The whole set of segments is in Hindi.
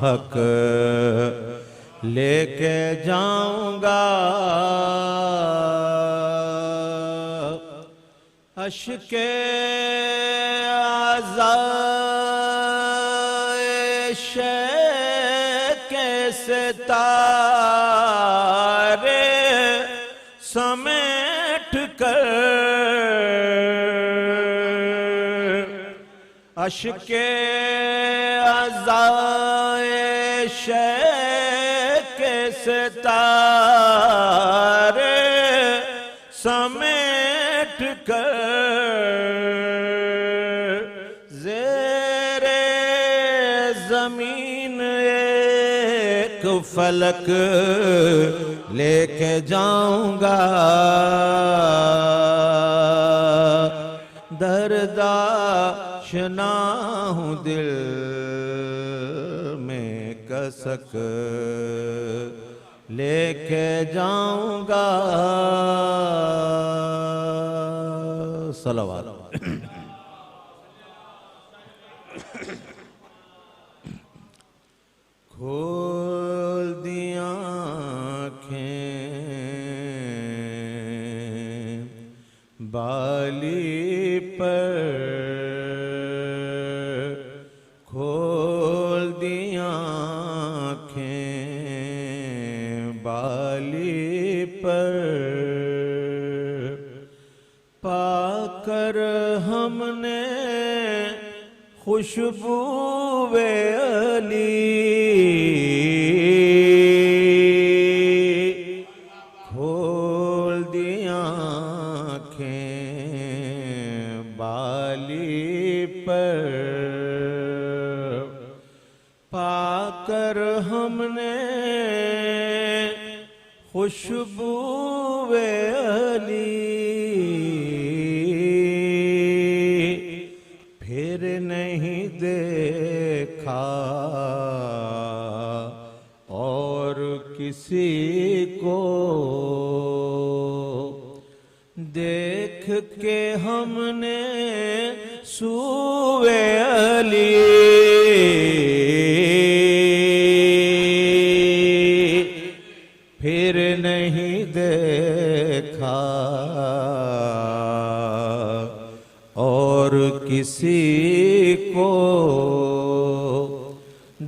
हक लेके जाऊंगा। अश्के आज़ाए के सितारे समेट कर, अश्के आज़ाए के सितारे समेट कर, ज़ेरे ज़मीन एक फलक लेके जाऊंगा। दर्दाशना हूँ दिल में कसक लेके जाऊंगा। सलावत। खोल दिया आँखें बाली पर, खोल दिया आँखें बाली पर, पाकर हमने खुशबूए अली, खोल दिया आँखें बाली पर, पाकर हमने खुशबूए अली, फिर नहीं देखा और किसी को, देख के हमने सूए अली, फिर नहीं देखा और किसी को,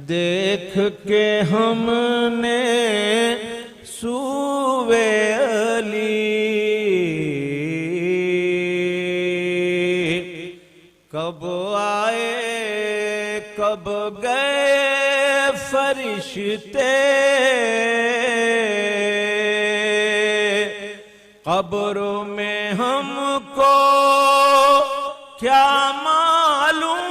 देख के हमने सूए अली। कब आए कब गए फरिश्ते, कब्रों में हमको क्या मालूम,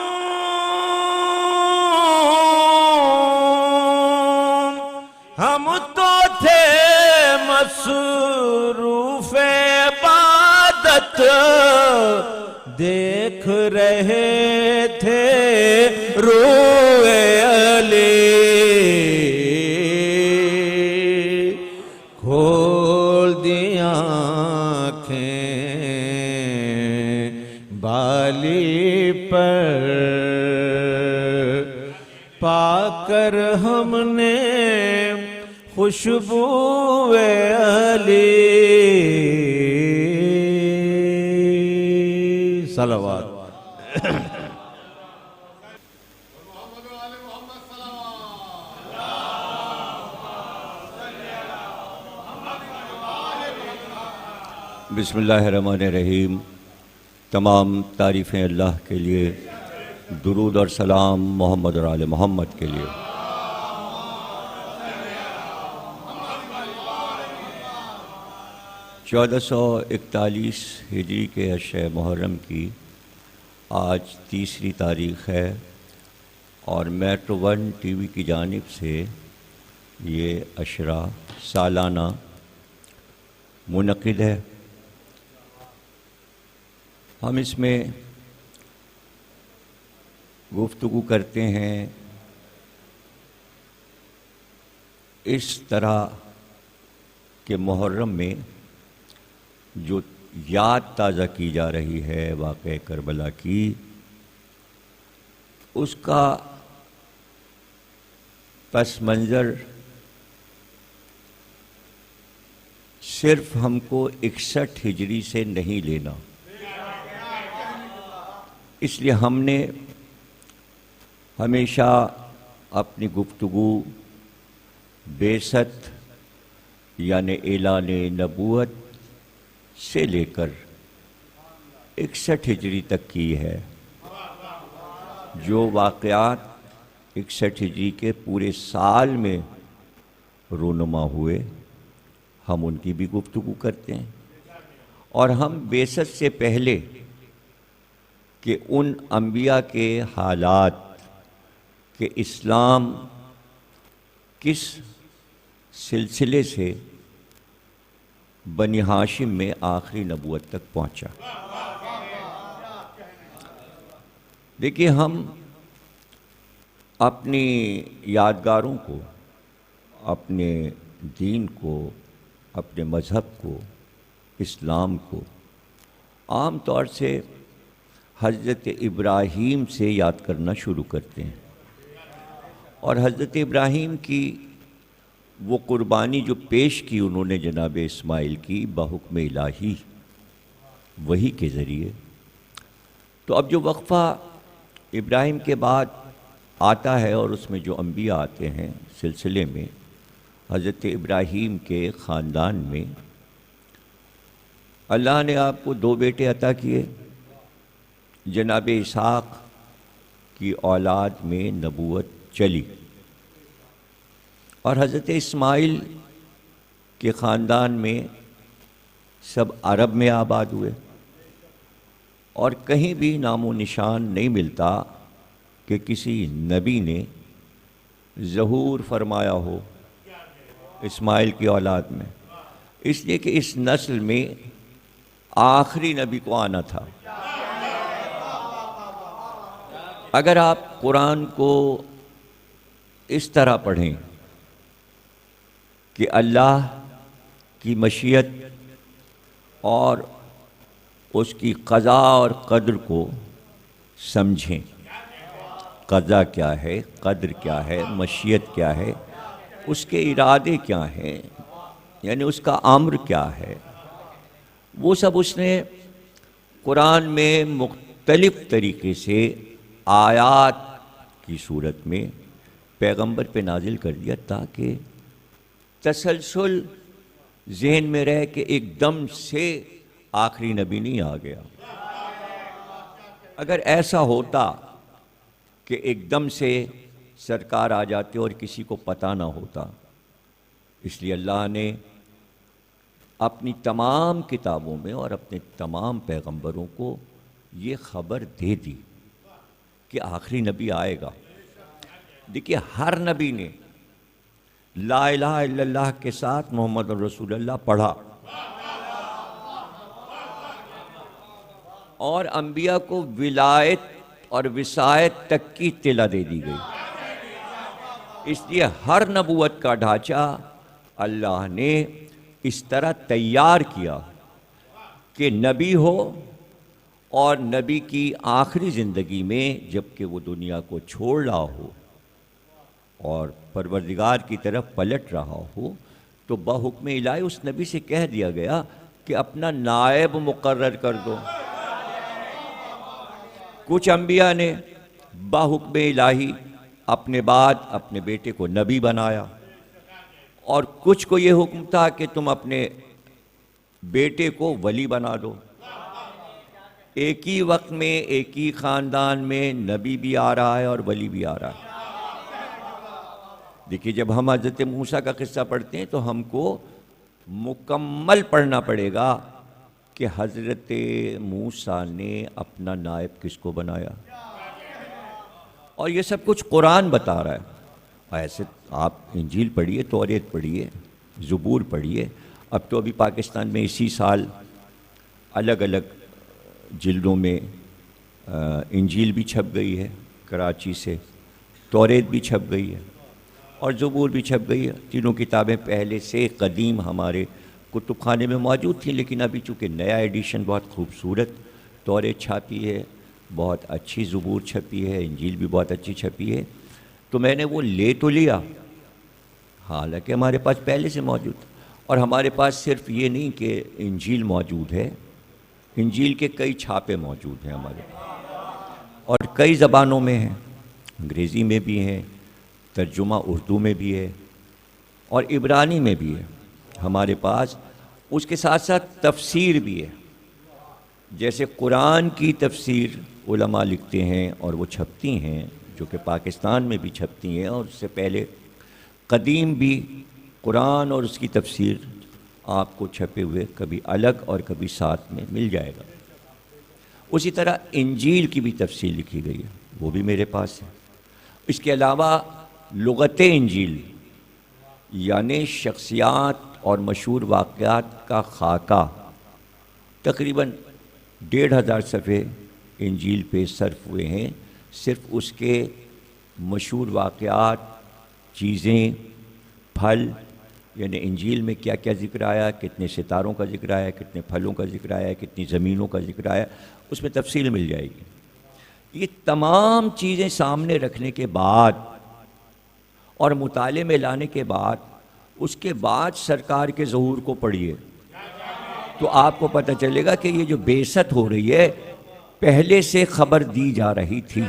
हम तो थे मसरूफ़ इबादत, देख रहे थे रूए अली, खोल दिया आँखें बाली पर, पाकर हमने खुशबूए अली। सलावत। बिस्मिल्लाहिर्रहमानिर्रहीम। तमाम तारीफ़ें अल्लाह के लिए, दुरूद और सलाम मोहम्मद और आले मोहम्मद के लिए। चौदह 1441 हिजरी के अशर मुहर्रम की आज तीसरी तारीख़ है और मेट्रो वन टीवी की जानिब से ये अशरा सालाना मुनक़िद है। हम इसमें गुफ्तगू करते हैं इस तरह के मुहर्रम में जो याद ताज़ा की जा रही है वाक़े करबला की, उसका पस मंज़र सिर्फ हमको 61 हिजरी से नहीं लेना। इसलिए हमने हमेशा अपनी गुफ्तगू बेसत यानी ऐलान नबूवत से लेकर 61 हिजरी तक की है। जो वाक़यात 61 हिजरी के पूरे साल में रूनुमा हुए, हम उनकी भी गुफ्तगू करते हैं। और हम बेसत से पहले कि उन अंबिया के हालात कि इस्लाम किस सिलसिले से बनी हाशिम में आखिरी नबूवत तक पहुंचा। देखिए, हम अपनी यादगारों को, अपने दीन को, अपने मज़हब को, इस्लाम को आम तौर से हज़रत इब्राहीम से याद करना शुरू करते हैं। और हज़रत इब्राहीम की वो कुर्बानी जो पेश की उन्होंने जनाब इस्माइल की बहुक्म इलाही, वही के ज़रिए। तो अब जो वक्फ़ा इब्राहीम के बाद आता है और उसमें जो अंबिया आते हैं सिलसिले में, हज़रत इब्राहीम के ख़ानदान में अल्लाह ने आपको 2 बेटे अता किए। जनाब इसहाक़ की औलाद में नबूवत चली और हज़रत इस्माइल के ख़ानदान में सब अरब में आबाद हुए। और कहीं भी नामो निशान नहीं मिलता कि किसी नबी ने ज़हूर फरमाया हो इस्माइल की औलाद में, इसलिए कि इस नस्ल में आखिरी नबी को आना था। अगर आप कुरान को इस तरह पढ़ें कि अल्लाह की मशीयत और उसकी क़ज़ा और क़द्र को समझें। क़ज़ा क्या है, क़द्र क्या है, मशीयत क्या है, उसके इरादे क्या हैं, यानी उसका अम्र क्या है, वो सब उसने कुरान में मुख्तलिफ़ तरीक़े से आयात की सूरत में पैगंबर पे नाजिल कर दिया, ताकि तसलसल ज़हन में रहे कि एकदम से आखिरी नबी नहीं आ गया। अगर ऐसा होता कि एकदम से सरकार आ जाते और किसी को पता ना होता, इसलिए अल्लाह ने अपनी तमाम किताबों में और अपने तमाम पैगंबरों को ये ख़बर दे दी कि आखिरी नबी आएगा। देखिए, हर नबी ने ला इलाहा इल्लल्लाह के साथ मोहम्मद रसूलुल्लाह पढ़ा और अंबिया को विलायत और विसायत तक की इत्तिला दे दी गई। इसलिए हर नबूवत का ढांचा अल्लाह ने इस तरह तैयार किया कि नबी हो और नबी की आखिरी ज़िंदगी में जबकि वो दुनिया को छोड़ रहा हो और परवरदिगार की तरफ पलट रहा हो, तो बहुक्म इलाही उस नबी से कह दिया गया कि अपना नायब मुकर्रर कर दो। कुछ अंबिया ने बहुक्म इलाही अपने बाद अपने बेटे को नबी बनाया और कुछ को ये हुक्म था कि तुम अपने बेटे को वली बना दो। एक ही वक्त में एक ही ख़ानदान में नबी भी आ रहा है और वली भी आ रहा है। देखिए, जब हम हज़रत मूसा का किस्सा पढ़ते हैं तो हमको मुकम्मल पढ़ना पड़ेगा कि हज़रत मूसा ने अपना नायब किसको बनाया, और ये सब कुछ कुरान बता रहा है। ऐसे आप इंजील पढ़िए, तौरेत पढ़िए, ज़बूर पढ़िए। अब तो अभी पाकिस्तान में इसी साल अलग अलग जिल्दों में इंजील भी छप गई है कराची से, तौरेत भी छप गई है और ज़बूर भी छप गई है। तीनों किताबें पहले से कदीम हमारे कुतुब खाने में मौजूद थी, लेकिन अभी चूँकि नया एडिशन बहुत खूबसूरत तौरेत छापी है, बहुत अच्छी ज़बूर छपी है, इंजील भी बहुत अच्छी छपी है, तो मैंने वो ले तो लिया, हालांकि हमारे पास पहले से मौजूद, और हमारे पास सिर्फ ये नहीं कि इंजील मौजूद है, इंजील के कई छापे मौजूद हैं हमारे पास, और कई ज़बानों में हैं, अंग्रेज़ी में भी हैं, तर्जुमा उर्दू में भी है और इब्रानी में भी है हमारे पास। उसके साथ साथ तफसीर भी है, जैसे कुरान की तफसीर उलमा लिखते हैं और वो छपती हैं, जो कि पाकिस्तान में भी छपती हैं, और उससे पहले कदीम भी कुरान और उसकी तफसीर आपको छपे हुए कभी अलग और कभी साथ में मिल जाएगा। उसी तरह इंजील की भी तफसीर लिखी गई है, वो भी मेरे पास है। इसके अलावा लुगत इंजील यानी शख्सियात और मशहूर वाक़यात का खाका, तकरीबन 1500 सफ़े इंजील पे सर्फ हुए हैं, सिर्फ उसके मशहूर वाक़यात, चीज़ें, फल, यानी इंजील में क्या क्या ज़िक्र आया, कितने सितारों का ज़िक्र आया, कितने फलों का ज़िक्र आया, कितनी ज़मीनों का ज़िक्र आया, उसमें तफसील मिल जाएगी। ये तमाम चीज़ें सामने रखने के बाद और मुताले में लाने के बाद, उसके बाद सरकार के ज़हूर को पढ़िए तो आपको पता चलेगा कि ये जो बेइज्जत हो रही है पहले से खबर दी जा रही थी,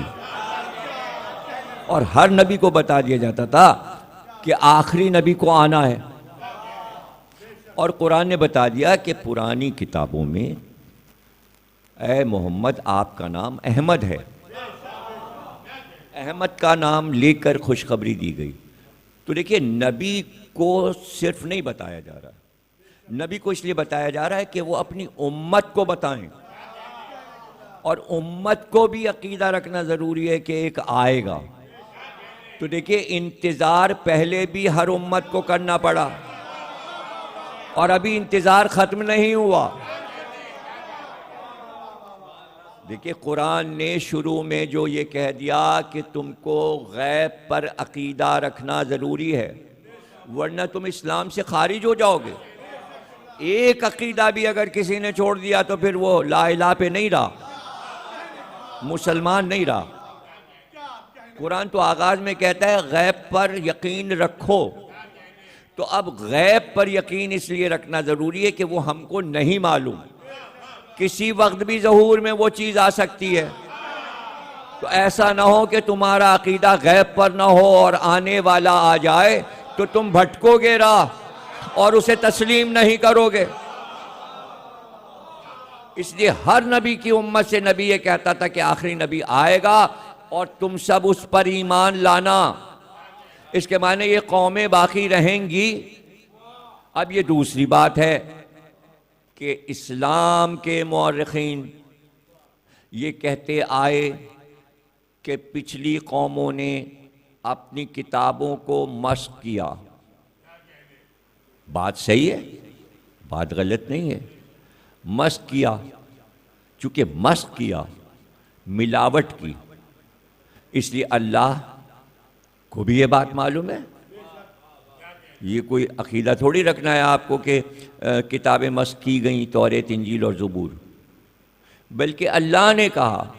और हर नबी को बता दिया जाता था कि आखिरी नबी को आना है। और कुरान ने बता दिया कि पुरानी किताबों में ए मोहम्मद आपका नाम अहमद है, अहमद का नाम लेकर खुशखबरी दी गई। तो देखिए, नबी को सिर्फ नहीं बताया जा रहा, नबी को इसलिए बताया जा रहा है कि वो अपनी उम्मत को बताएं, और उम्मत को भी अकीदा रखना ज़रूरी है कि एक आएगा। तो देखिए, इंतज़ार पहले भी हर उम्मत को करना पड़ा, और अभी इंतज़ार ख़त्म नहीं हुआ। देखिए, कुरान ने शुरू में जो ये कह दिया कि तुमको गैब पर अकीदा रखना ज़रूरी है, वरना तुम इस्लाम से खारिज हो जाओगे। एक अकीदा भी अगर किसी ने छोड़ दिया तो फिर वो ला इलाहा पे नहीं रहा, मुसलमान नहीं रहा। कुरान तो आगाज़ में कहता है गैब पर यकीन रखो, तो अब गैब पर यकीन इसलिए रखना ज़रूरी है कि वो हमको नहीं मालूम, किसी वक्त भी ज़हूर में वो चीज़ आ सकती है। तो ऐसा ना हो कि तुम्हारा अकीदा गैब पर ना हो और आने वाला आ जाए तो तुम भटकोगे राह और उसे तस्लीम नहीं करोगे। इसलिए हर नबी की उम्मत से नबी ये कहता था कि आखिरी नबी आएगा और तुम सब उस पर ईमान लाना। इसके माने ये कौमें बाकी रहेंगी। अब ये दूसरी बात है कि इस्लाम के मुअर्रिखीन ये कहते आए कि पिछली कौमों ने अपनी किताबों को मस्ख किया। बात सही है, बात गलत नहीं है। मस्ख किया, चूंकि मस्ख किया, मिलावट की, इसलिए अल्लाह को भी ये बात मालूम है। ये कोई अकीदा थोड़ी रखना है आपको कि किताबें मस्ख की गई, तौरेत, इंजील और ज़बूर, बल्कि अल्लाह ने कहा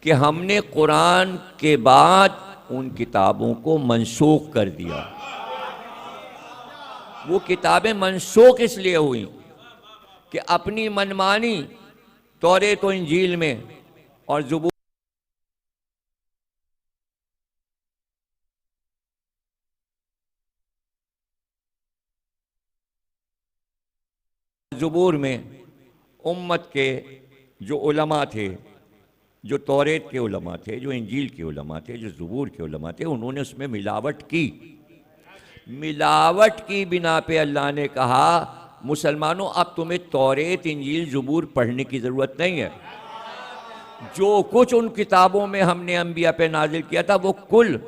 कि हमने कुरान के बाद उन किताबों को मनसूख कर दिया। वो किताबें मनसूख इसलिए हुई कि अपनी मनमानी तौरेत और इंजील में और ज़बूर में उम्मत के जो उलमा थे, जो तौरेत के उलमा थे, जो इंजील के उलमा थे, जो ज़बूर के उलमा थे, उन्होंने उसमें मिलावट की। मिलावट की बिना पे अल्लाह ने कहा मुसलमानों अब तुम्हें तौरेत, इंजील, ज़बूर पढ़ने की ज़रूरत नहीं है। जो कुछ उन किताबों में हमने अंबिया पे नाजिल किया था वो कुल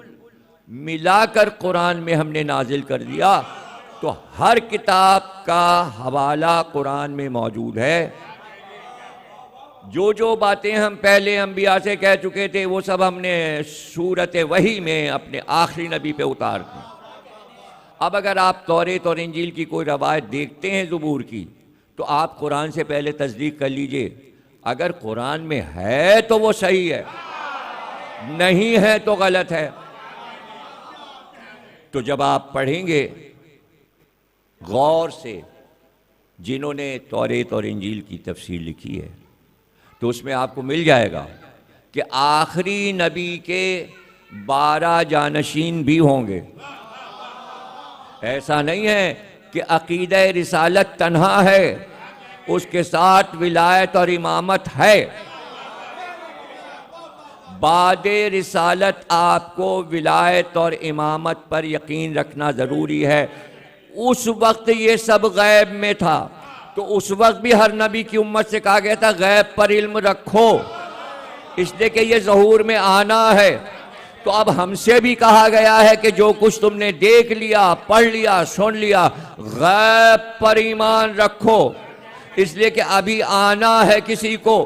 मिलाकर कुरान में हमने नाजिल कर दिया। तो हर किताब का हवाला कुरान में मौजूद है। जो जो बातें हम पहले अंबिया से कह चुके थे वो सब हमने सूरत वही में अपने आखिरी नबी पे उतार दी। अब अगर आप तौरेत और इंजील की कोई रवायत देखते हैं ज़बूर की, तो आप कुरान से पहले तस्दीक कर लीजिए। अगर कुरान में है तो वो सही है, नहीं है तो गलत है। तो जब आप पढ़ेंगे गौर से, जिन्होंने तौरेत और इंजील की तफसीर लिखी है, तो उसमें आपको मिल जाएगा कि आखिरी नबी के 12 जानशीन भी होंगे। ऐसा नहीं है कि अकीदा रिसालत तन्हा है, उसके साथ विलायत और इमामत है। बादे रिसालत आपको विलायत और इमामत पर यकीन रखना ज़रूरी है। उस वक्त ये सब गैब में था, तो उस वक्त भी हर नबी की उम्मत से कहा गया था गैब पर इल्म रखो, इसलिए कि ये ज़हूर में आना है। तो अब हमसे भी कहा गया है कि जो कुछ तुमने देख लिया, पढ़ लिया, सुन लिया, गैब पर ईमान रखो, इसलिए कि अभी आना है किसी को,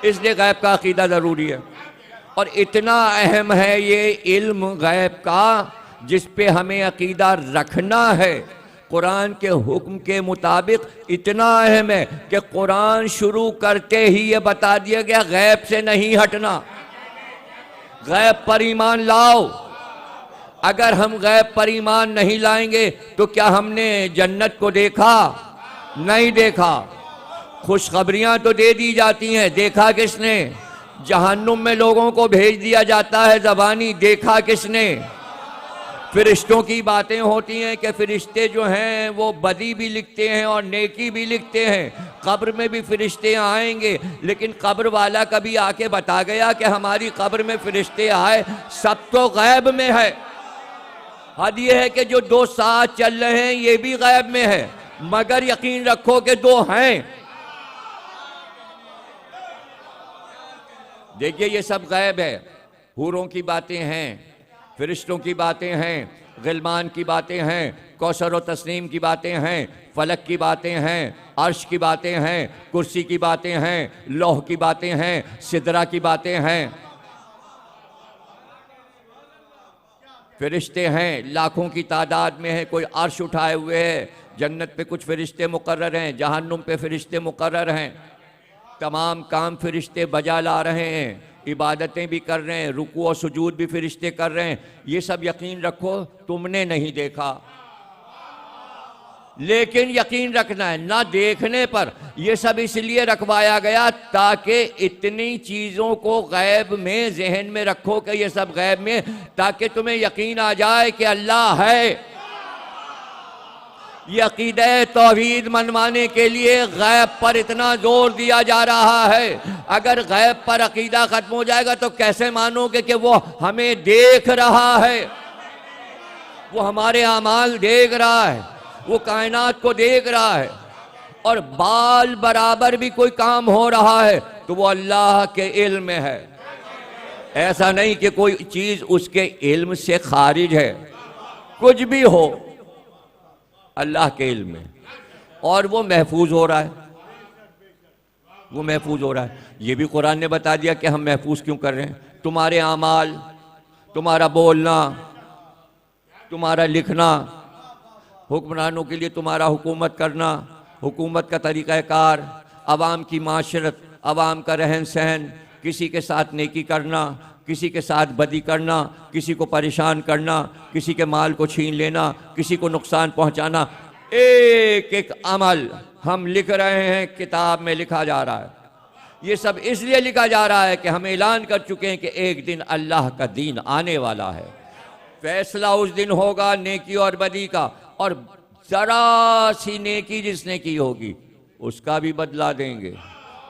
इसलिए गैब का अकीदा ज़रूरी है। और इतना अहम है ये इल्म गैब का जिस पे हमें अकीदा रखना है, कुरान के हुक्म के मुताबिक इतना अहम है कि कुरान शुरू करते ही ये बता दिया गया गैब से नहीं हटना, गैब पर ईमान लाओ। अगर हम गैब पर ईमान नहीं लाएंगे तो क्या हमने जन्नत को देखा? नहीं देखा। खुशखबरियां तो दे दी जाती हैं, देखा किसने? जहन्नुम में लोगों को भेज दिया जाता है ज़बानी, देखा किसने? फिरिश्तों की बातें होती हैं कि फिरिश्ते जो हैं वो बदी भी लिखते हैं और नेकी भी लिखते हैं। कब्र में भी फिरिश्ते आएंगे, लेकिन कब्र वाला कभी आके बता गया कि हमारी कब्र में फिरिश्ते आए? सब तो गैब में है। हद ये है कि जो दो साथ चल रहे हैं ये भी गैब में है, मगर यकीन रखो कि दो हैं। देखिए ये सब गैब है, हूरों की बातें हैं, फिरिश्तों की बातें हैं, गिलमान की बातें हैं, कौसर और तस्नीम की बातें हैं, फलक की बातें हैं, अर्श की बातें हैं, कुर्सी की बातें हैं, लौह की बातें हैं, सिदरा की बातें हैं। फिरिश्ते हैं, लाखों की तादाद में है, कोई अर्श उठाए हुए है। जन्नत पे कुछ फिरिश्ते मुकर्रर हैं, जहन्नुम पे फिरिश्ते मुकर्रर हैं। तमाम काम फिरिश्ते बजा ला रहे हैं, इबादतें भी कर रहे हैं, रुकू और सुजूद भी फिरिश्ते कर रहे हैं। ये सब यकीन रखो तुमने नहीं देखा, लेकिन यकीन रखना है ना देखने पर। ये सब इसलिए रखवाया गया ताकि इतनी चीज़ों को गैब में जहन में रखो कि ये सब गैब में, ताकि तुम्हें यकीन आ जाए कि अल्लाह है। ये अकीदा तौहीद मनवाने के लिए गैब पर इतना जोर दिया जा रहा है। अगर गैब पर अकीदा खत्म हो जाएगा तो कैसे मानोगे कि वो हमें देख रहा है, वो हमारे अमाल देख रहा है, वो कायनात को देख रहा है, और बाल बराबर भी कोई काम हो रहा है तो वो अल्लाह के इल्म में है। ऐसा नहीं कि कोई चीज़ उसके इल्म से खारिज है, कुछ भी हो अल्लाह के इल्म में, और वो महफूज हो रहा है, वो महफूज हो रहा है। ये भी कुरान ने बता दिया कि हम महफूज क्यों कर रहे हैं। तुम्हारे आमाल, तुम्हारा बोलना, तुम्हारा लिखना, हुक्मरानों के लिए तुम्हारा हुकूमत करना, हुकूमत का तरीक़ाकार, अवाम की माशरत, अवाम का रहन सहन, किसी के साथ नेकी करना, किसी के साथ बदी करना, किसी को परेशान करना, किसी के माल को छीन लेना, किसी को नुकसान पहुंचाना, एक एक अमल हम लिख रहे हैं, किताब में लिखा जा रहा है। ये सब इसलिए लिखा जा रहा है कि हम ऐलान कर चुके हैं कि एक दिन अल्लाह का दीन आने वाला है। फैसला उस दिन होगा नेकी और बदी का, और जरा सी नेकी जिसने की होगी उसका भी बदला देंगे,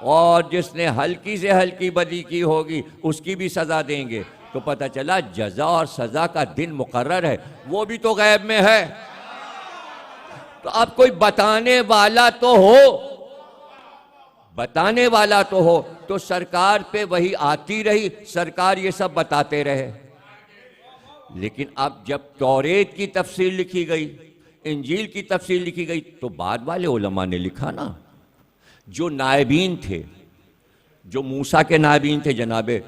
और जिसने हल्की से हल्की बदी की होगी उसकी भी सज़ा देंगे। तो पता चला जज़ा और सज़ा का दिन मुकर्रर है, वो भी तो गैब में है। तो अब कोई बताने वाला तो हो, बताने वाला तो हो, तो सरकार पे वही आती रही, सरकार ये सब बताते रहे। लेकिन अब जब तौरेत की तफसीर लिखी गई, इंजील की तफसीर लिखी गई, तो बाद वाले उलमा ने लिखा ना, जो नायबीन थे, जो मूसा के नायबीन थे, जनाबे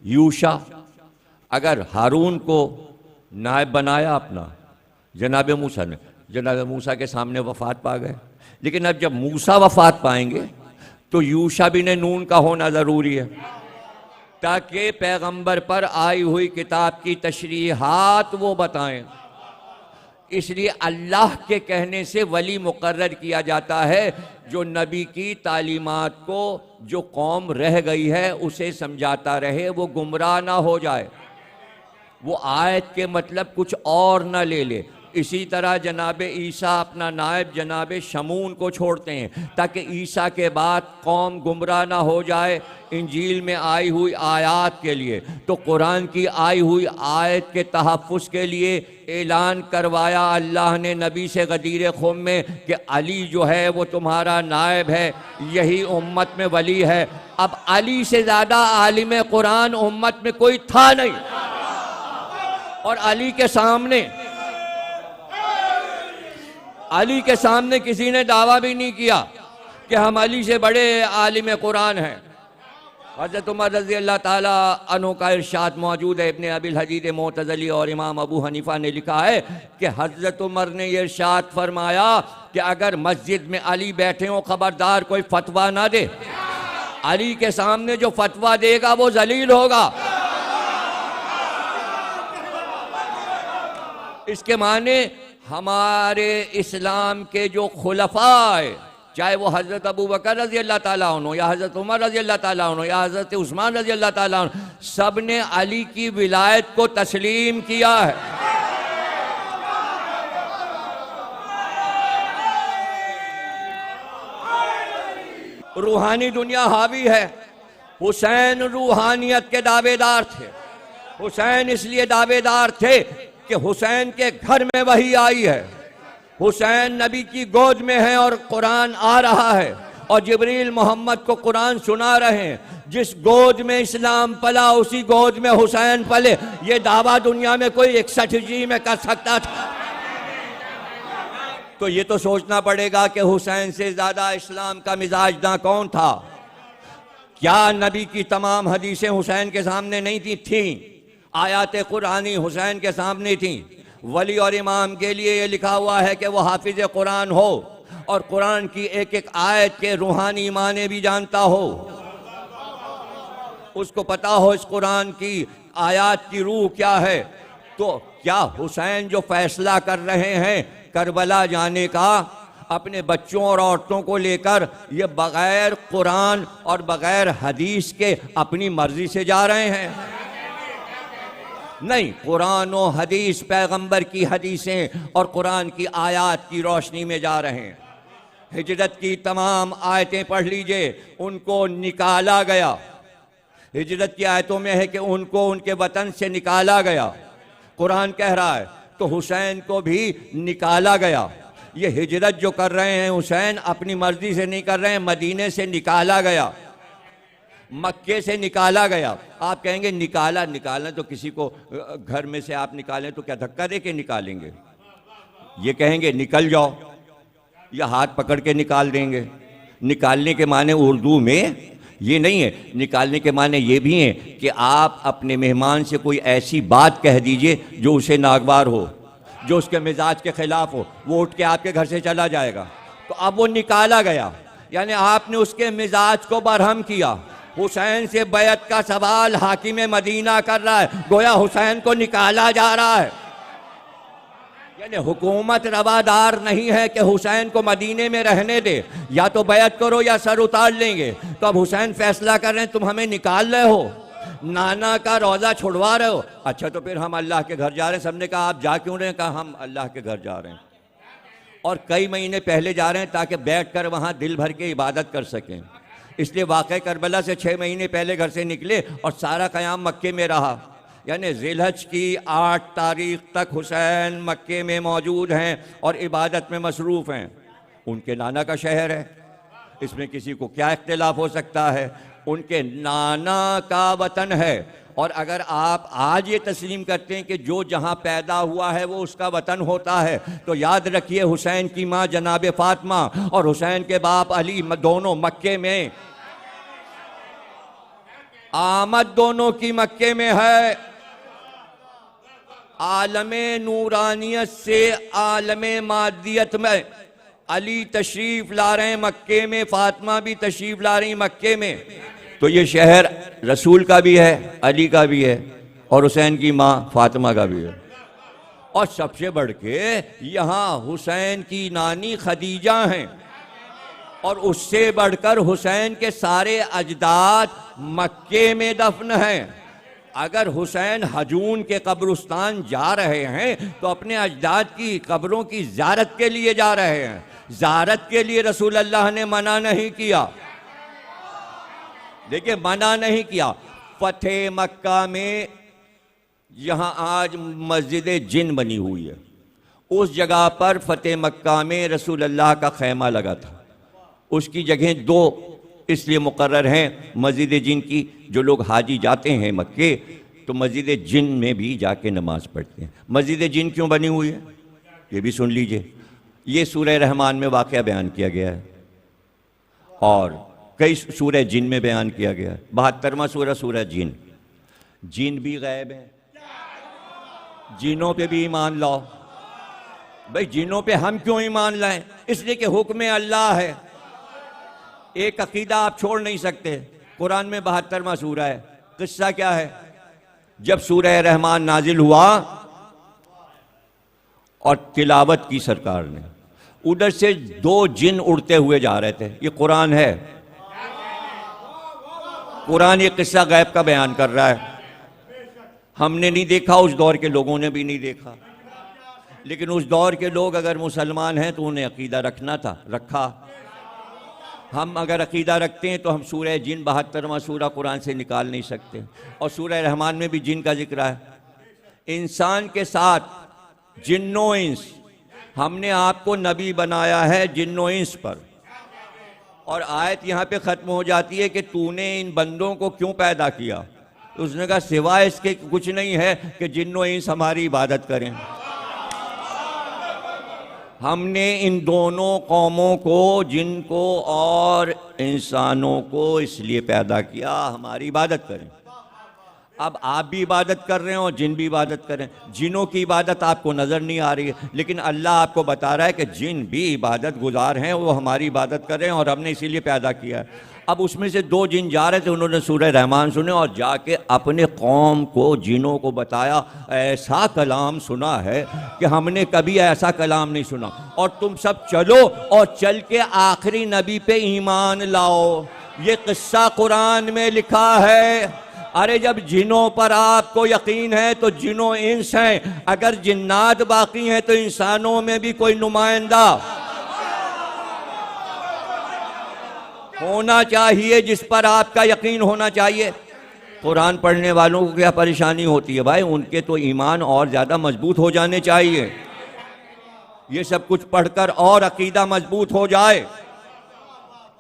यूशा, अगर हारून को नायब बनाया अपना जनाबे मूसा ने, जनाबे मूसा के सामने वफात पा गए। लेकिन अब जब मूसा वफात पाएंगे तो यूशा भी ने नून का होना ज़रूरी है। ताकि पैगंबर पर आई हुई किताब की तशरीहात वो बताएं। इसलिए अल्लाह के कहने से वली मुकर्रर किया जाता है जो नबी की तालीमात को जो कौम रह गई है उसे समझाता रहे, वो गुमराह ना हो जाए, वो आयत के मतलब कुछ और ना ले ले। इसी तरह जनाब ईसा अपना नायब जनाब शमून को छोड़ते हैं ताकि ईसा के बाद कौम गुमराह ना हो जाए इंजील में आई हुई आयत के लिए। तो कुरान की आई हुई आयत के तहफ़्फ़ुज़ के लिए ऐलान करवाया अल्लाह ने नबी से गदीर खुम में कि अली जो है वो तुम्हारा नायब है, यही उम्मत में वली है। अब अली से ज़्यादा आलिम कुरान उम्मत में कोई था नहीं, और अली के सामने किसी ने दावा भी नहीं किया कि हम अली से बड़े आलिम कुरान हैं। हज़रत उमर रज़ी अल्लाह ताला अन्हु का इरशाद मौजूद है, इब्ने अबिल हदीद मोतज़ली और इमाम अबू हनीफ़ा ने लिखा है कि हज़रत उमर ने ये इरशाद फरमाया कि अगर मस्जिद में अली बैठे हों खबरदार कोई फतवा ना दे, अली के सामने जो फतवा देगा वो जलील होगा। इसके माने हमारे इस्लाम के जो खुलफाए, चाहे वो हज़रत अबू बकर रज़ी अल्लाह ताला अन्हु या हज़रत उमर रज़ी अल्लाह ताला अन्हु या हज़रत उस्मान रज़ी अल्लाह ताला अन्हु, सब ने अली की विलायत को तस्लीम किया है। रूहानी दुनिया हावी है। हुसैन रूहानियत के दावेदार थे। हुसैन इसलिए दावेदार थे कि हुसैन के घर में वही आई है, हुसैन नबी की गोद में है और कुरान आ रहा है और जिब्रील मोहम्मद को कुरान सुना रहे हैं। जिस गोद में इस्लाम पला उसी गोद में हुसैन पले, ये दावा दुनिया में कोई 61 में कर सकता था? तो ये तो सोचना पड़ेगा कि हुसैन से ज्यादा इस्लाम का मिजाजदां कौन था? क्या नबी की तमाम हदीसें हुसैन के सामने नहीं थी? आयात कुरानी हुसैन के सामने थी। वली और इमाम के लिए ये लिखा हुआ है कि वह हाफिज कुरान हो और कुरान की एक एक आयत के रूहानी माने भी जानता हो, उसको पता हो इस कुरान की आयत की रूह क्या है। तो क्या हुसैन जो फैसला कर रहे हैं करबला जाने का अपने बच्चों और औरतों को लेकर, ये बगैर कुरान और बगैर हदीस के अपनी मर्जी से जा रहे हैं? नहीं, कुरान और हदीस, पैगंबर की हदीसें और कुरान की आयत की रोशनी में जा रहे हैं। हिजरत की तमाम आयतें पढ़ लीजिए, उनको निकाला गया। हिजरत की आयतों में है कि उनको उनके वतन से निकाला गया, कुरान कह रहा है। तो हुसैन को भी निकाला गया। ये हिजरत जो कर रहे हैं हुसैन अपनी मर्जी से नहीं कर रहे हैं, मदीने से निकाला गया, मक्के से निकाला गया। आप कहेंगे निकालना तो किसी को घर में से आप निकालें तो क्या धक्का दे के निकालेंगे? ये कहेंगे निकल जाओ या हाथ पकड़ के निकाल देंगे। निकालने के माने उर्दू में ये नहीं है, निकालने के माने ये भी हैं कि आप अपने मेहमान से कोई ऐसी बात कह दीजिए जो उसे नागवार हो, जो उसके मिजाज के खिलाफ हो, वो उठ के आपके घर से चला जाएगा। तो अब वो निकाला गया, यानी आपने उसके मिजाज को बरहम किया। हुसैन से बैत का सवाल हाकिम मदीना कर रहा है, गोया हुसैन को निकाला जा रहा है। यानी हुकूमत रवादार नहीं है कि हुसैन को मदीने में रहने दे, या तो बैत करो या सर उतार लेंगे। तो अब हुसैन फैसला कर रहे हैं तुम हमें निकाल रहे हो, नाना का रोज़ा छुड़वा रहे हो। अच्छा तो फिर हम अल्लाह के घर जा रहे हैं। सबने कहा आप जा क्यों रहे हैं? कहा हम अल्लाह के घर जा रहे हैं और कई महीने पहले जा रहे हैं ताकि बैठ कर वहाँ दिल भर के इबादत कर सकें। इसलिए वाक़ई करबला से 6 महीने पहले घर से निकले और सारा क़याम मक्के में रहा। यानी ज़िलहज की 8 तारीख तक हुसैन मक्के में मौजूद हैं और इबादत में मसरूफ़ हैं। उनके नाना का शहर है, इसमें किसी को क्या इख्तिलाफ हो सकता है? उनके नाना का वतन है। और अगर आप आज ये तस्लीम करते हैं कि जो जहाँ पैदा हुआ है वो उसका वतन होता है, तो याद रखिए हुसैन की माँ जनाब फातिमा और हुसैन के बाप अली दोनों मक्के में, आमद दोनों की मक्के में है। आलमे नूरानियत से आलमे मादियत में अली तशरीफ ला रहे हैं मक्के में, फातिमा भी तशरीफ ला रही मक्के में। तो ये शहर रसूल का भी है, अली का भी है, और हुसैन की माँ फातिमा का भी है। और सबसे बढ़ के यहाँ हुसैन की नानी खदीजा हैं, और उससे बढ़कर हुसैन के सारे अजदाद मक्के में दफन हैं। अगर हुसैन हजून के कब्रिस्तान जा रहे हैं तो अपने अजदाद की कब्रों की ज़ियारत के लिए जा रहे हैं। ज़ियारत के लिए रसूल अल्लाह ने मना नहीं किया। देखिए, मना नहीं किया। फतेह मक्का में यहाँ आज मस्जिद जिन बनी हुई है, उस जगह पर फतेह मक्का में रसूल अल्लाह का खैमा लगा था। उसकी जगह दो इसलिए मुकर्रर हैं मस्जिद जिन की, जो लोग हाजी जाते हैं मक्के तो मस्जिद जिन में भी जाके नमाज पढ़ते हैं। मस्जिद जिन क्यों बनी हुई है ये भी सुन लीजिए। ये सूरह रहमान में वाक़या बयान किया गया है और कई सूरह जिन में बयान किया गया है। 72वां सूरह जिन। जिन भी गैब है, जिनों पे भी ईमान लाओ। भाई जिनों पे हम क्यों ईमान लाएं? इसलिए कि हुक्म अल्लाह है। एक अकीदा आप छोड़ नहीं सकते। कुरान में 72वां सूरा है। किस्सा क्या है? जब सूरह रहमान नाजिल हुआ और तिलावत की सरकार ने, उधर से दो जिन उड़ते हुए जा रहे थे। ये कुरान है, कुरान ये किस्सा गैब का बयान कर रहा है। हमने नहीं देखा, उस दौर के लोगों ने भी नहीं देखा, लेकिन उस दौर के लोग अगर मुसलमान हैं तो उन्हें अकीदा रखना था, रखा। हम अगर अकीदा रखते हैं तो हम सूरह जिन 72वां सूरा कुरान से निकाल नहीं सकते। और सूरह रहमान में भी जिन का जिक्र है। इंसान के साथ जिन्नो इंस, हमने आपको नबी बनाया है जिन्नो इंस पर। और आयत यहाँ पे ख़त्म हो जाती है कि तूने इन बंदों को क्यों पैदा किया। उसने कहा सिवाय इसके कुछ नहीं है कि जिन्नो इंस हमारी इबादत करें। हमने इन दोनों कौमों को, जिनको और इंसानों को, इसलिए पैदा किया हमारी इबादत करें। अब आप भी इबादत कर रहे हैं और जिन भी इबादत करें। जिनों की इबादत आपको नज़र नहीं आ रही है, लेकिन अल्लाह आपको बता रहा है कि जिन भी इबादत गुजार हैं वो हमारी इबादत कर रहे हैं और हमने इसीलिए पैदा किया है। अब उसमें से दो जिन जा रहे थे, उन्होंने सूरह रहमान सुने और जाके अपने कौम को, जिनों को बताया ऐसा कलाम सुना है कि हमने कभी ऐसा कलाम नहीं सुना, और तुम सब चलो और चल के आखिरी नबी पे ईमान लाओ। ये किस्सा कुरान में लिखा है। अरे जब जिनों पर आपको यकीन है तो जिनों इंस हैं, अगर जिन्नात बाकी हैं तो इंसानों में भी कोई नुमाइंदा होना चाहिए जिस पर आपका यकीन होना चाहिए। कुरान पढ़ने वालों को क्या परेशानी होती है भाई? उनके तो ईमान और ज़्यादा मजबूत हो जाने चाहिए। ये सब कुछ पढ़कर और अकीदा मजबूत हो जाए,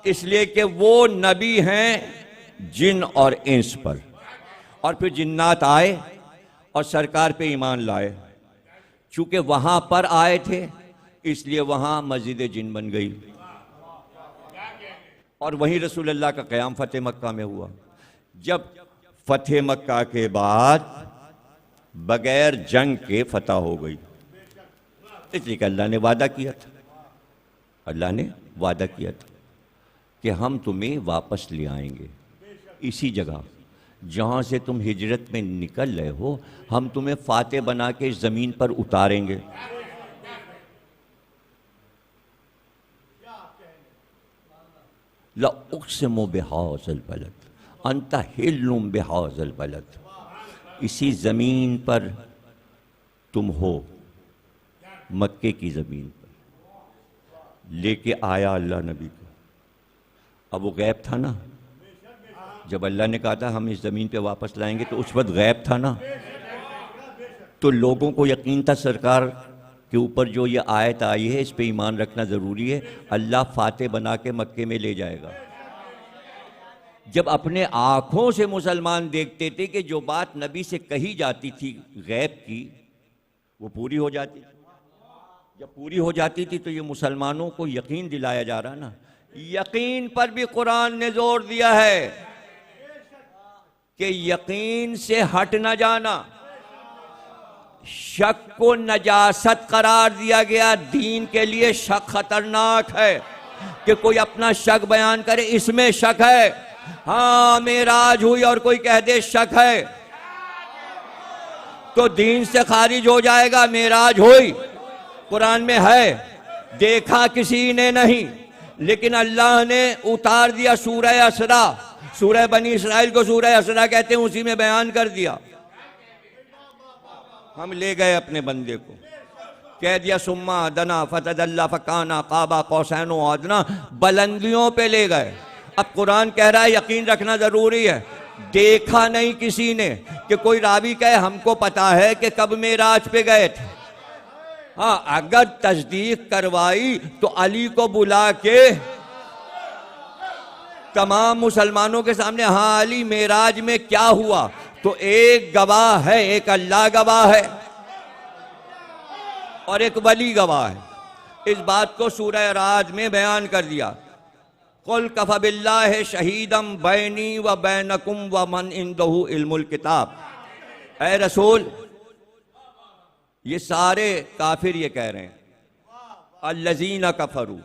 इसलिए कि वो नबी हैं जिन और इंस पर। और फिर जिन्नात आए और सरकार पे ईमान लाए। चूंकि वहां पर आए थे इसलिए वहां मस्जिद जिन बन गई और वहीं रसूल अल्लाह का क़याम फतेह मक्का में हुआ। जब फतेह मक्का के बाद बगैर जंग के फतह हो गई, इसलिए कि अल्लाह ने वादा किया था, अल्लाह ने वादा किया था कि हम तुम्हें वापस ले आएंगे इसी जगह जहाँ से तुम हिजरत में निकल रहे हो। हम तुम्हें फातेह बना के इस ज़मीन पर उतारेंगे। ला उक़्सिमु बिहाज़िल बलद अंता हिल्लुम बिहाज़िल बलद, इसी ज़मीन पर तुम हो, मक्के की ज़मीन पर। लेके आया अल्लाह नबी को। अब वो गैब था ना, जब अल्लाह ने कहा था हम इस ज़मीन पे वापस लाएंगे तो उस वक्त गैब था ना। तो लोगों को यकीन था सरकार के ऊपर जो ये आयत आई है इस पे ईमान रखना ज़रूरी है, अल्लाह फातेह बना के मक्के में ले जाएगा। जब अपने आँखों से मुसलमान देखते थे कि जो बात नबी से कही जाती थी गैब की वो पूरी हो जाती थी। जब पूरी हो जाती थी तो ये मुसलमानों को यकीन दिलाया जा रहा ना। यकीन पर भी कुरान ने जोर दिया है कि यकीन से हट न जाना। शक को नजासत करार दिया गया। दीन के लिए शक खतरनाक है कि कोई अपना शक बयान करे, इसमें शक है। हाँ मेराज हुई और कोई कह दे शक है तो दीन से खारिज हो जाएगा। मेराज हुई कुरान में है, देखा किसी ने नहीं, लेकिन अल्लाह ने उतार दिया। सूरह असरा, सूरह बनी इसराइल को सूरह असरा कहते हैं, उसी में बयान कर दिया। हम ले गए अपने बंदे को, कह दिया सुम्मा दना फतदल्ला फकाना काबा कौसैन व अदना, बुलंदियों पे ले गए। अब कुरान कह रहा है यकीन रखना जरूरी है, देखा नहीं किसी ने कि कोई रावी कहे हमको पता है कि कब मेराज पे गए थे। हाँ अगर तस्दीक करवाई तो अली को बुला के तमाम मुसलमानों के सामने, हाँ अली मेराज में क्या हुआ, तो एक गवाह है, एक अल्लाह गवाह है और एक वली गवाह है। इस बात को सूरह राद में बयान कर दिया। कुल कफ़ा बिल्लाहि शहीदम बैनी व बैनकुम व मन इंदहु इल्मुल किताब। ऐ रसूल, ये सारे काफिर ये कह रहे हैं, अल्लज़ीना कफरू,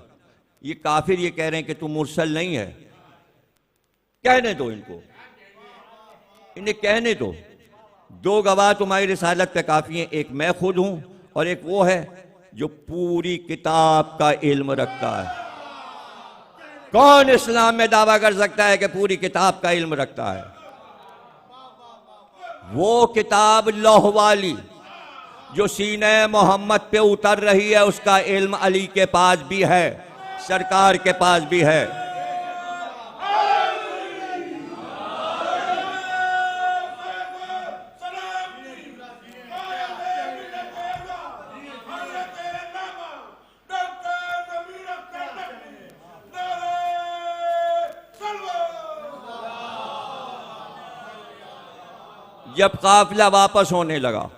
ये काफिर ये कह रहे हैं कि तू मुरसल नहीं है। कहने दो इनको, इन्हें कहने दो। दो गवाह तुम्हारी रिसालत पे काफी हैं, एक मैं खुद हूं और एक वो है जो पूरी किताब का इल्म रखता है। कौन इस्लाम में दावा कर सकता है कि पूरी किताब का इल्म रखता है? वो किताब लौह वाली जो सीने मोहम्मद पे उतर रही है, उसका इल्म अली के पास भी है, सरकार के पास भी है। जब काफिला वापस होने लगा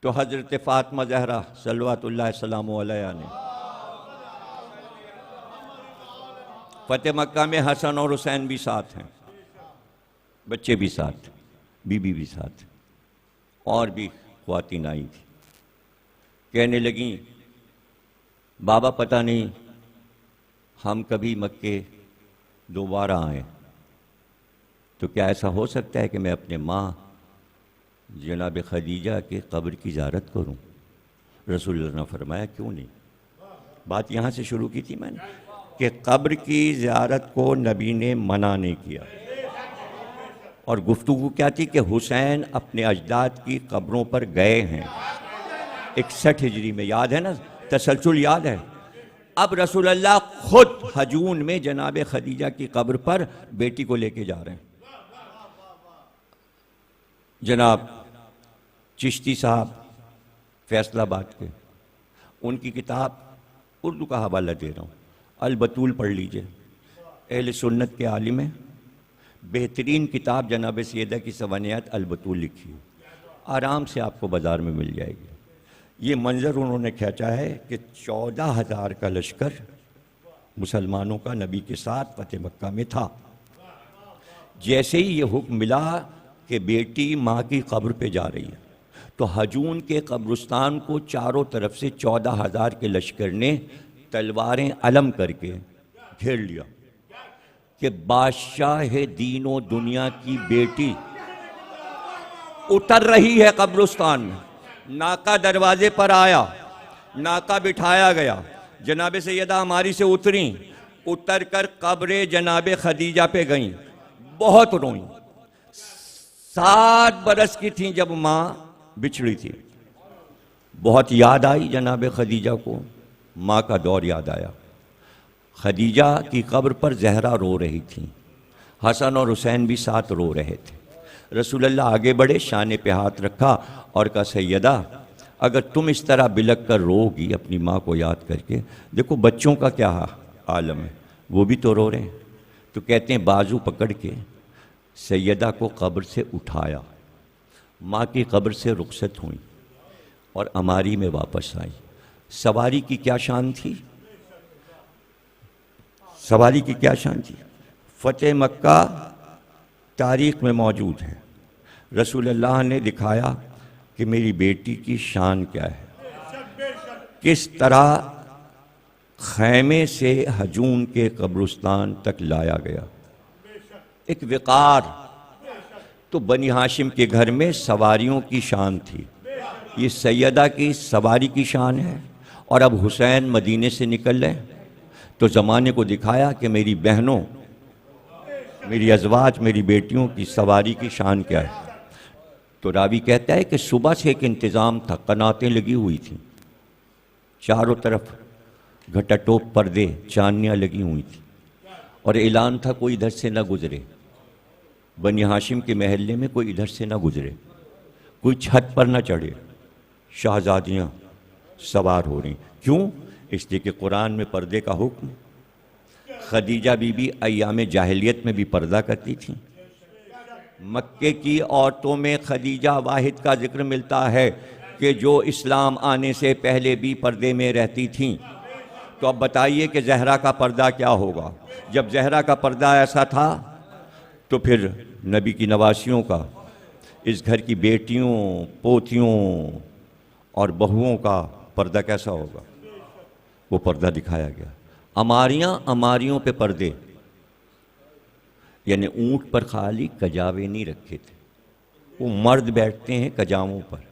तो हजरत फातिमा ज़हरा सल्लल्लाहु सलामु अलैहा ने फतेह मक्का में हसन और हुसैन भी साथ हैं, बच्चे भी साथ, बीबी भी साथ, और भी ख्वातीन आई थी। कहने लगी बाबा पता नहीं हम कभी मक्के दोबारा आए तो क्या ऐसा हो सकता है कि मैं अपने माँ जनाब खदीजा के कब्र की ज़ियारत करूं? रसूलुल्लाह ने फरमाया क्यों नहीं। बात यहाँ से शुरू की थी मैंने कि कब्र की ज़ियारत को नबी ने मना नहीं किया, और गुफ्तगू क्या थी कि हुसैन अपने अजदाद की कब्रों पर गए हैं 61 हिजरी में, याद है ना, तसलसल याद है। अब रसूलुल्लाह खुद हजून में जनाब खदीजा की कब्र पर बेटी को लेके जा रहे हैं। जनाब चिश्ती साहब फैसलाबाद के, उनकी किताब उर्दू का हवाला दे रहा हूँ, अल बतूल पढ़ लीजिए, अहले सुन्नत के आलिम है, बेहतरीन किताब जनाब सैयदा की सवानियात अल बतूल लिखी है, आराम से आपको बाज़ार में मिल जाएगी। ये मंज़र उन्होंने खींचा है कि 14,000 का लश्कर मुसलमानों का नबी के साथ फतेह मक्का में था। जैसे ही ये हुक्म मिला कि बेटी माँ की कब्र पे जा रही है, तो हजून के कब्रिस्तान को चारों तरफ से 14,000 के लश्कर ने तलवारें अलम करके घेर लिया कि बादशाह दीनो दुनिया की बेटी उतर रही है कब्रिस्तान में। नाका दरवाजे पर आया, नाका बिठाया गया, जनाब सैयदा हमारी से उतरी, उतर कर कब्र जनाब खदीजा पे गईं, बहुत रोईं। 7 बरस की थी जब माँ बिछड़ी थी, बहुत याद आई जनाब खदीजा को, माँ का दौर याद आया। खदीजा की कब्र पर ज़हरा रो रही थी, हसन और हुसैन भी साथ रो रहे थे। रसूलुल्लाह आगे बढ़े, शाने पे हाथ रखा और कहा सैयदा अगर तुम इस तरह बिलक कर रोगी अपनी माँ को याद करके, देखो बच्चों का क्या आलम है, वो भी तो रो रहे हैं। तो कहते हैं बाजू पकड़ के सैयदा को कब्र से उठाया, माँ की कब्र से रुखसत हुई और अमारी में वापस आई। सवारी की क्या शान थी, सवारी की क्या शान थी। फतेह मक्का तारीख़ में मौजूद है, रसूलुल्लाह ने दिखाया कि मेरी बेटी की शान क्या है, किस तरह खैमे से हजून के कब्रिस्तान तक लाया गया। एक विकार। तो बनी हाशिम के घर में सवारियों की शान थी, ये सैयदा की सवारी की शान है। और अब हुसैन मदीने से निकल रहे तो ज़माने को दिखाया कि मेरी बहनों, मेरी अज़वाज, मेरी बेटियों की सवारी की शान क्या है। तो रावी कहता है कि सुबह से एक इंतज़ाम था, कनातें लगी हुई थीं, चारों तरफ घटाटोप पर्दे, चांदनियाँ लगी हुई थी, और ऐलान था कोई इधर से ना गुजरे। बनी हाशिम के महल्ले में कोई इधर से ना गुजरे, कोई छत पर ना चढ़े। शहजादियाँ सवार हो रही। क्यों? इसलिए कि कुरान में पर्दे का हुक्म। खदीजा बीबी अय्याम जाहिलियत में भी पर्दा करती थी। मक्के की औरतों में खदीजा वाहिद का जिक्र मिलता है कि जो इस्लाम आने से पहले भी पर्दे में रहती थीं। तो अब बताइए कि ज़हरा का पर्दा क्या होगा। जब ज़हरा का पर्दा ऐसा था तो फिर नबी की नवासियों का, इस घर की बेटियों, पोतियों और बहुओं का पर्दा कैसा होगा। वो पर्दा दिखाया गया। अमारियाँ, अमारियों पे पर्दे, यानी ऊंट पर खाली कजावे नहीं रखे थे। वो मर्द बैठते हैं कजावों पर,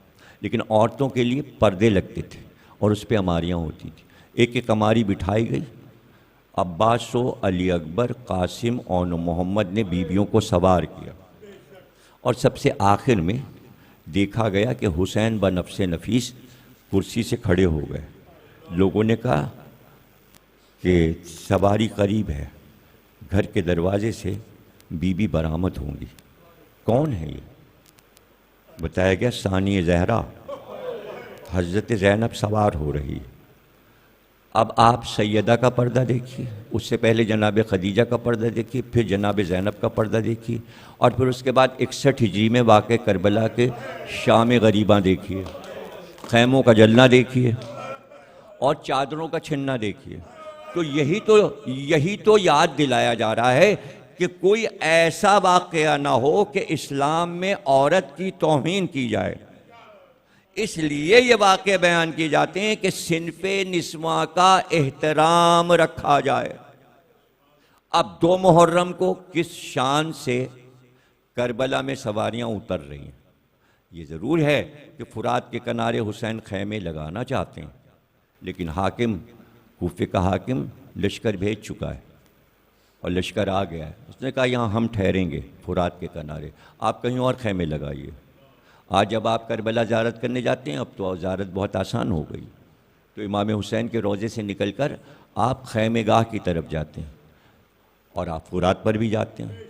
लेकिन औरतों के लिए पर्दे लगते थे और उस पर अमारियाँ होती थी। एक एक अमारी बिठाई गई। अब्बासो, अली अकबर, कासिम और मोहम्मद ने बीबियों को सवार किया। और सबसे आखिर में देखा गया कि हुसैन ब नफ्स नफीस कुर्सी से खड़े हो गए। लोगों ने कहा कि सवारी करीब है, घर के दरवाजे से बीबी बरामद होंगी। कौन है ये? बताया गया सानी ज़हरा, हज़रत ज़ैनब सवार हो रही है। अब आप सैयदा का पर्दा देखिए, उससे पहले जनाब खदीजा का पर्दा देखिए, फिर जनाब ज़ैनब का पर्दा देखिए, और फिर उसके बाद 61 हिजरी में वाक़े करबला के शाम गरीबा देखिए, खैमों का जलना देखिए और चादरों का छिनना देखिए। तो यही तो याद दिलाया जा रहा है कि कोई ऐसा वाक़या ना हो कि इस्लाम में औरत की तौहीन की जाए। इसलिए ये वाक़े बयान किए जाते हैं कि सिनफ़े निस्वा का एहतराम रखा जाए। अब 2 मुहर्रम को किस शान से करबला में सवारियां उतर रही हैं। ये ज़रूर है कि फुरात के किनारे हुसैन खैमे लगाना चाहते हैं, लेकिन हाकिम, कूफे का हाकिम लश्कर भेज चुका है और लश्कर आ गया है। उसने कहा यहाँ हम ठहरेंगे फुरात के किनारे, आप कहीं और खैमे लगाइए। आज जब आप करबला ज़ियारत करने जाते हैं, अब तो ज़ियारत बहुत आसान हो गई, तो इमाम हुसैन के रोज़े से निकलकर आप खैमेगाह की तरफ जाते हैं और आप फुरात पर भी जाते हैं।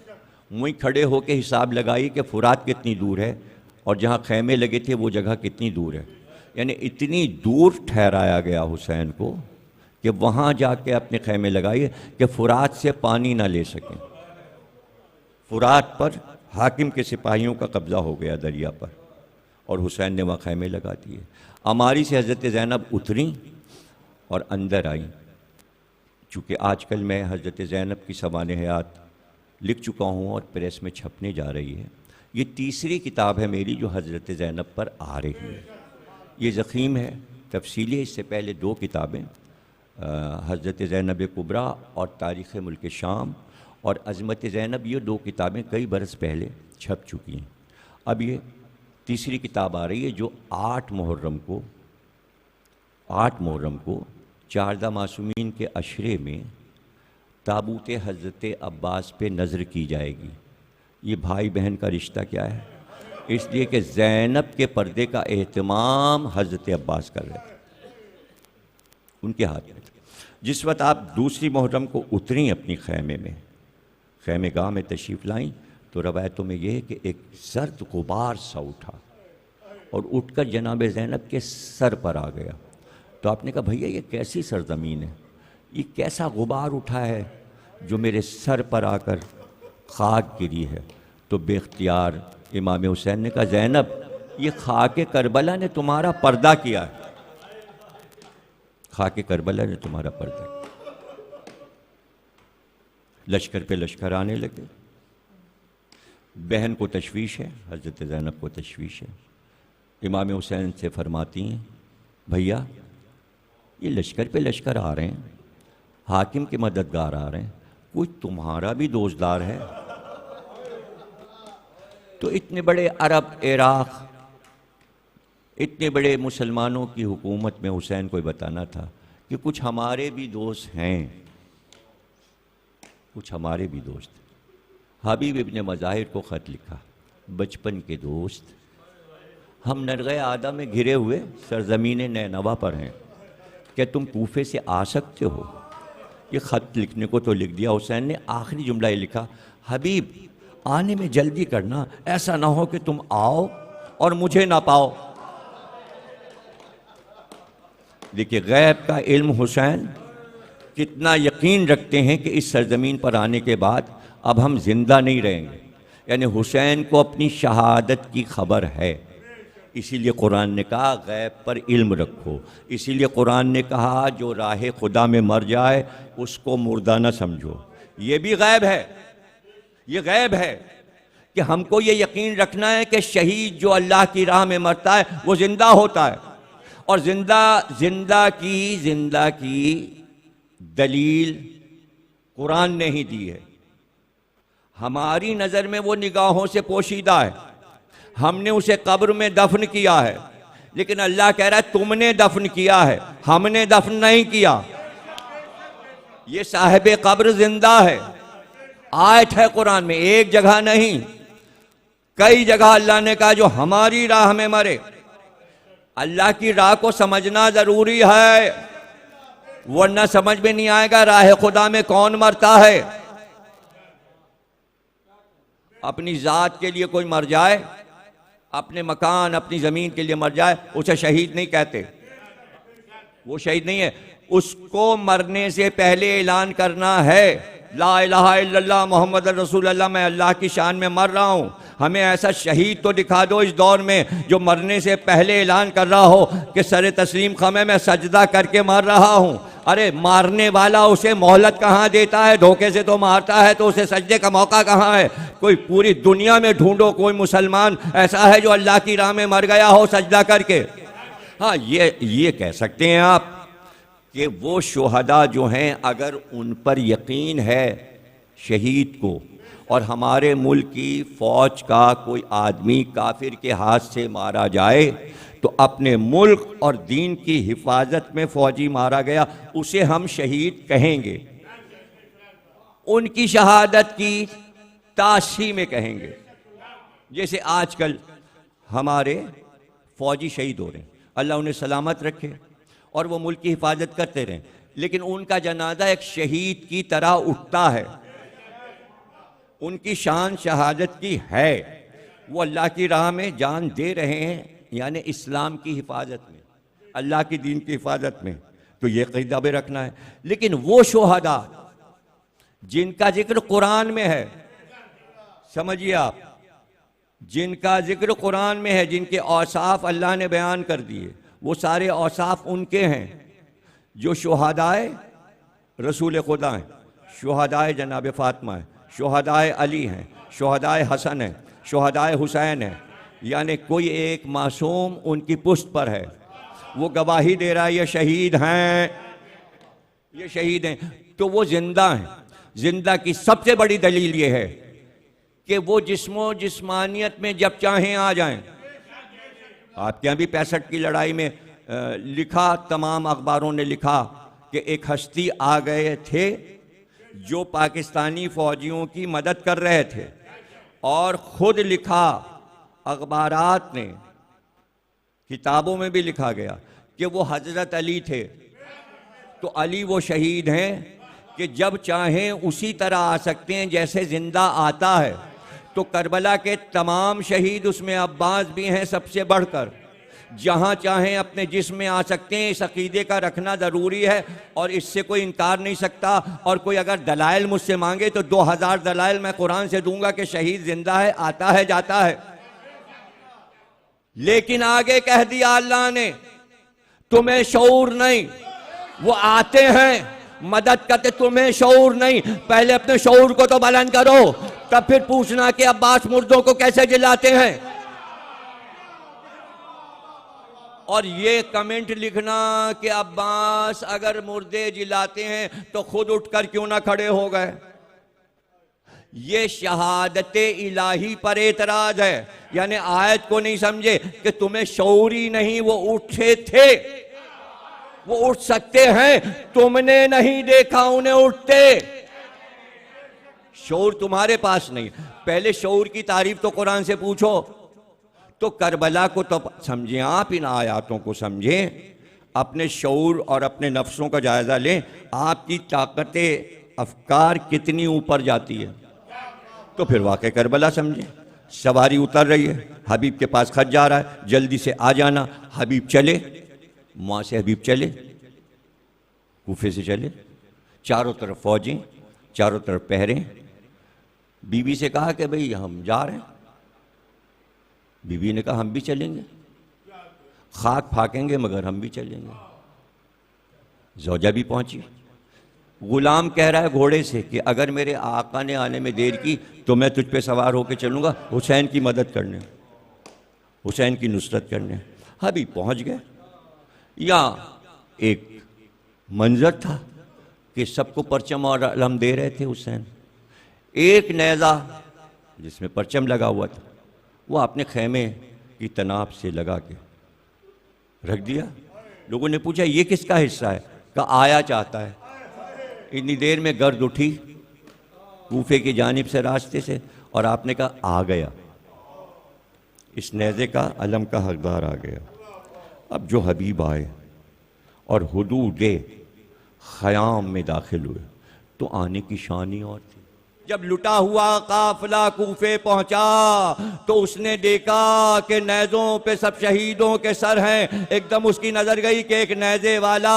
वहीं खड़े होकर हिसाब लगाइए कि फुरात कितनी दूर है और जहाँ खैमे लगे थे वो जगह कितनी दूर है। यानी इतनी दूर ठहराया गया हुसैन को कि वहाँ जाके अपने खैमे लगाइए कि फुरात से पानी ना ले सकें। फुरात पर हाकिम के सिपाहियों का कब्ज़ा हो गया दरिया पर, और हुसैन ने वहाँ खैमे लगा दिए। अमारी से हज़रत ज़ैनब उतरी और अंदर आई। चूँकि आजकल मैं हज़रत ज़ैनब की सवाने हयात लिख चुका हूँ और प्रेस में छपने जा रही है। ये तीसरी किताब है मेरी जो हज़रत ज़ैनब पर आ रही है। ये ज़ख़ीम है, तफसीली है। इससे पहले 2 किताबें हज़रत ज़ैनब कुबरा और तारीख़ मुल्क शाम और अज़मत ज़ैनब, ये 2 किताबें कई बरस पहले छप चुकी हैं। अब ये तीसरी किताब आ रही है जो 8 मुहर्रम को चारदा मासूमीन के अशरे में ताबूत हज़रत अब्बास पे नज़र की जाएगी। ये भाई बहन का रिश्ता क्या है, इसलिए कि ज़ैनब के पर्दे का एहतमाम हज़रत अब्बास कर रहे थे, उनके हाथ में। जिस वक्त आप दूसरी मुहर्रम को उतरी अपनी खैमे में, खैमेगाह में तशरीफ़ लाईं, तो रवायतों में यह है कि एक सर्द गुबार सा उठा और उठकर जनाब ज़ैनब के सर पर आ गया। तो आपने कहा भैया ये कैसी सरज़मीन है, ये कैसा गुबार उठा है जो मेरे सर पर आकर खाक गिरी है। तो बेख्तियार इमाम हुसैन ने कहा ज़ैनब ये खाके करबला ने तुम्हारा पर्दा किया है, खाके करबला ने तुम्हारा पर्दा किया। लश्कर पे लश्कर आने लगे। बहन को तशवीश है, हज़रत ज़ैनब को तशवीश है। इमाम हुसैन से फरमाती हैं भैया ये लश्कर पे लश्कर आ रहे हैं, हाकिम के मददगार आ रहे हैं, कोई तुम्हारा भी दोस्तदार है? तो इतने बड़े अरब, इराक़, इतने बड़े मुसलमानों की हुकूमत में हुसैन को बताना था कि कुछ हमारे भी दोस्त हैं, कुछ हमारे भी दोस्त। हबीब इब्न मज़ाहिर को ख़त लिखा, बचपन के दोस्त, हम नरग़े आदा में घिरे हुए सरज़मीन नैनवा पर हैं, क्या तुम कूफे से आ सकते हो? ये ख़त लिखने को तो लिख दिया। हुसैन ने आखिरी जुमला ये लिखा, हबीब आने में जल्दी करना, ऐसा ना हो कि तुम आओ और मुझे ना पाओ। देखिए गैब का इल्म हुसैन कितना यकीन रखते हैं कि इस सरजमीन पर आने के बाद अब हम जिंदा नहीं रहेंगे। यानी हुसैन को अपनी शहादत की खबर है, इसीलिए कुरान ने कहा गैब पर इल्म रखो। इसीलिए कुरान ने कहा जो राह खुदा में मर जाए उसको मुर्दा न समझो। ये भी गैब है, ये गैब है कि हमको ये यकीन रखना है कि शहीद जो अल्लाह की राह में मरता है वो जिंदा होता है, और जिंदा की दलील कुरान ने ही दी है। हमारी नज़र में वो निगाहों से पोशीदा है, हमने उसे कब्र में दफन किया है, लेकिन अल्लाह कह रहा है तुमने दफन किया है, हमने दफन नहीं किया। ये साहिब कब्र जिंदा है। आयत है कुरान में, एक जगह नहीं, कई जगह अल्लाह ने कहा जो हमारी राह में मरे। अल्लाह की राह को समझना जरूरी है, वरना समझ में नहीं आएगा राह खुदा में कौन मरता है। अपनी जात के लिए कोई मर जाए, अपने मकान अपनी जमीन के लिए मर जाए, उसे शहीद नहीं कहते, वो शहीद नहीं है। उसको मरने से पहले ऐलान करना है ला इलाहा इल्लल्लाह मोहम्मद रसूलुल्लाह, मैं अल्लाह की शान में मर रहा हूँ। हमें ऐसा शहीद तो दिखा दो इस दौर में जो मरने से पहले ऐलान कर रहा हो कि सर तस्लीम खमे मैं सजदा करके मर रहा हूँ। अरे मारने वाला उसे मोहलत कहाँ देता है, धोखे से तो मारता है, तो उसे सजदे का मौका कहाँ है? कोई पूरी दुनिया में ढूंढो कोई मुसलमान ऐसा है जो अल्लाह की राह में मर गया हो सजदा करके। हाँ, ये कह सकते हैं आप कि वो शुहदा जो हैं अगर उन पर यकीन है शहीद को, और हमारे मुल्क की फ़ौज का कोई आदमी काफिर के हाथ से मारा जाए तो अपने मुल्क और दीन की हिफाजत में फ़ौजी मारा गया, उसे हम शहीद कहेंगे, उनकी शहादत की तासी में कहेंगे। जैसे आजकल हमारे फ़ौजी शहीद हो रहे हैं, अल्लाह उन्हें सलामत रखे और वो मुल्क की हिफाजत करते रहें, लेकिन उनका जनाजा एक शहीद की तरह उठता है, उनकी शान शहादत की है, वो अल्लाह की राह में जान दे रहे हैं, यानी इस्लाम की हिफाजत में, अल्लाह की दीन की हिफाजत में। तो ये क़ीदा भी रखना है। लेकिन वो शुहदा जिनका जिक्र कुरान में है, समझिए आप, जिनका जिक्र कुरान में है, जिनके औसाफ अल्लाह ने बयान कर दिए, वो सारे औसाफ उनके हैं जो शुहदाए रसूल खुदा हैं, शुहदाए जनाब फातिमा हैं, शुहदाए अली हैं, शुहदाए हसन हैं, शुहदाए हुसैन हैं। यानी कोई एक मासूम उनकी पुश्त पर है, वो गवाही दे रहा है ये शहीद हैं, ये शहीद हैं, तो वो जिंदा हैं। जिंदा की सबसे बड़ी दलील ये है कि वो जिस्मो जिस्मानियत में जब चाहें आ जाएं। आपके यहाँ भी 65 की लड़ाई में लिखा, तमाम अखबारों ने लिखा कि एक हस्ती आ गए थे जो पाकिस्तानी फौजियों की मदद कर रहे थे, और ख़ुद लिखा अखबारात ने, किताबों में भी लिखा गया कि वो हज़रत अली थे। तो अली वो शहीद हैं कि जब चाहें उसी तरह आ सकते हैं जैसे ज़िंदा आता है। तो करबला के तमाम शहीद, उसमें अब्बास भी हैं सबसे बढ़कर, जहाँ चाहें अपने जिस्म में आ सकते हैं। इस अक़ीदे का रखना ज़रूरी है और इससे कोई इनकार नहीं सकता। और कोई अगर दलाइल मुझसे मांगे तो 2000 दलाइल मैं कुरान से दूंगा कि शहीद जिंदा है, आता है, जाता है। लेकिन आगे कह दिया अल्लाह ने, तुम्हें शऊर नहीं, वो आते हैं मदद करते, तुम्हें शऊर नहीं। पहले अपने शऊर को तो बुलंद करो, तब फिर पूछना कि अब्बास मुर्दों को कैसे जिलाते हैं। और ये कमेंट लिखना कि अब्बास अगर मुर्दे जिलाते हैं तो खुद उठकर क्यों ना खड़े हो गए, ये शहादत इलाही पर एतराज है। यानी आयत को नहीं समझे कि तुम्हें शऊर ही नहीं, वो उठे थे, वो उठ सकते हैं, तुमने नहीं देखा उन्हें उठते। शऊर तुम्हारे पास नहीं। पहले शऊर की तारीफ तो कुरान से पूछो। तो करबला को तो समझें आप, इन आयातों को समझें, अपने शऊर और अपने नफ्सों का जायजा लें, आपकी ताकतें अफकार कितनी ऊपर जाती है। तो फिर वाकई करबला समझें। सवारी उतर रही है, हबीब के पास खत जा रहा है, जल्दी से आ जाना। हबीब चले, वहाँ से हबीब चले, कूफे से चले, चारों तरफ फौजें, चारों तरफ पहरें। बीवी से कहा कि भाई हम जा रहे हैं। बीवी ने कहा हम भी चलेंगे, खाक फाकेंगे मगर हम भी चलेंगे। ज़ौजा भी पहुंची। गुलाम कह रहा है घोड़े से कि अगर मेरे आका ने आने में देर की तो मैं तुझ पे सवार होकर चलूंगा हुसैन की मदद करने, हुसैन की नुसरत करने। हबीब पहुंच गए। या एक मंजर था कि सबको परचम और अलम दे रहे थे हुसैन। एक नेज़ा जिसमें परचम लगा हुआ था वो अपने खेमे की तनाब से लगा के रख दिया। लोगों ने पूछा ये किसका हिस्सा है? कहा आया चाहता है। इतनी देर में गर्द उठी कूफे की जानिब से रास्ते से, और आपने कहा आ गया, इस नेज़े का अलम का हकदार आ गया। अब जो हबीब आए और हुदूदे ख़याम में दाखिल हुए तो आने की शान ही और थी। जब लुटा हुआ काफिला कूफे पहुंचा तो उसने देखा कि नेज़ों पे सब शहीदों के सर हैं। एकदम उसकी नजर गई कि एक नेज़े वाला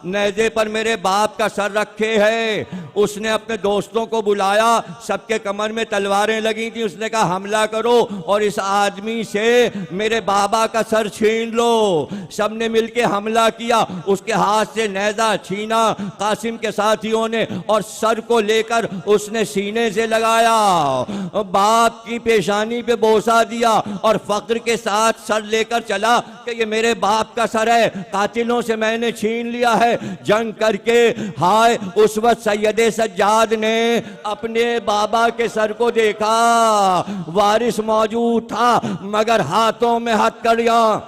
नेज़े पर मेरे बाप का सर रखे है। उसने अपने दोस्तों को बुलाया, सबके कमर में तलवारें लगी थी। उसने कहा हमला करो और इस आदमी से मेरे बाबा का सर छीन लो। सबने मिलके हमला किया, उसके हाथ से नेज़ा छीना कासिम के साथियों ने और सर को लेकर उसने सीने से लगाया, बाप की पेशानी पे बोसा दिया और फक्र के साथ सर लेकर चला कि ये मेरे बाप का सर है, कातिलों से मैंने छीन लिया है। जंग करके हाय उस वक्त सैयदे सज्जाद ने अपने बाबा के सर को देखा, वारिस मौजूद था मगर हाथों में हथकड़ियां।